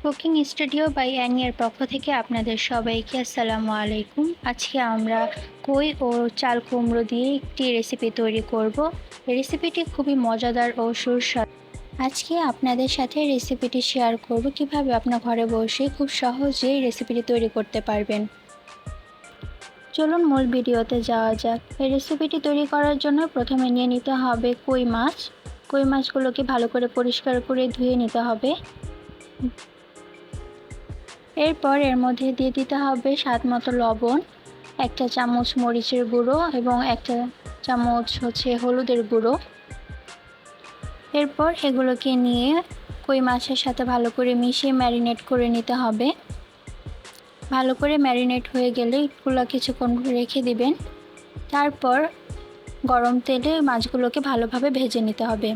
Cooking studio by অ্যানিয়ার পক্ষ থেকে আপনাদের সবাইকে আসসালামু আলাইকুম। আজকে আমরা কই ও চাল কুমড়ো দিয়ে একটি রেসিপি তৈরি করব। এই রেসিপিটি খুবই মজাদার ও সুস্বাদু। আজকে আপনাদের সাথে রেসিপিটি শেয়ার করব কিভাবে আপনার ঘরে বসে খুব সহজেই রেসিপিটি তৈরি করতে পারবেন। চলুন মূল ভিডিওতে যাওয়া যাক। এই রেসিপিটি তৈরি করার জন্য প্রথমে নিয়ে নিতে হবে কই মাছ। কই মাছগুলোকে ভালো করে পরিষ্কার করে ধুয়ে নিতে হবে। এরপর এর মধ্যে দিয়ে দিতে হবে স্বাদ মতো লবণ, 1 চা চামচ মরিচের গুঁড়ো এবং 1 চা চামচ হলুদের গুঁড়ো। এরপর এগুলোকে নিয়ে কই মাছের সাথে ভালো করে মিশিয়ে ম্যারিনেট করে নিতে হবে। ভালো করে ম্যারিনেট হয়ে গেলে এগুলো কিছুক্ষণ রেখে দিবেন। তারপর গরম তেলে মাছগুলোকে ভালোভাবে ভেজে নিতে হবে।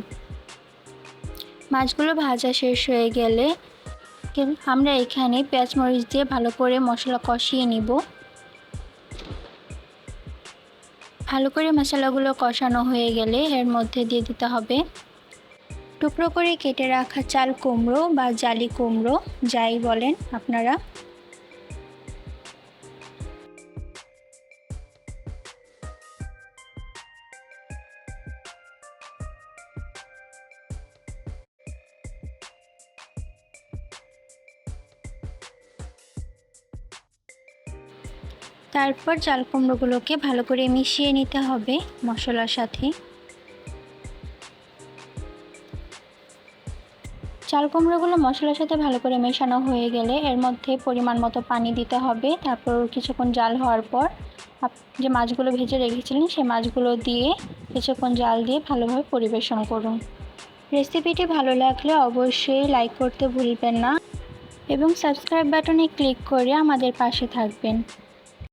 মাছগুলো ভাজা শেষ হয়ে গেলে আমরা এখানে পেঁয়াজ মরিচ দিয়ে ভালো করে মশলা কষিয়ে নিব। ভালো করে মশলাগুলো কষানো হয়ে গেলে এর মধ্যে দিয়ে দিতে হবে টুকরো করে কেটে রাখা চাল কুমড়ো বা জালি কুমড়ো, যাই বলেন আপনারা। তারপর চাল কুমড়োগুলোকে ভালো করে মিশিয়ে নিতে হবে মশলার সাথে। চাল কুমড়োগুলো মশলার সাথে ভালো করে মেশানো হয়ে গেলে এর মধ্যে পরিমাণ মতো পানি দিতে হবে। তারপর কিছুক্ষণ জাল হওয়ার পর যে মাছগুলো ভেজে রেখেছিলেন সেই মাছগুলো দিয়ে কিছুক্ষণ জাল দিয়ে ভালোভাবে পরিবেশন করুন। রেসিপিটি ভালো লাগলে অবশ্যই লাইক করতে ভুলবেন না এবং সাবস্ক্রাইব বাটনে ক্লিক করে আমাদের পাশে থাকবেন।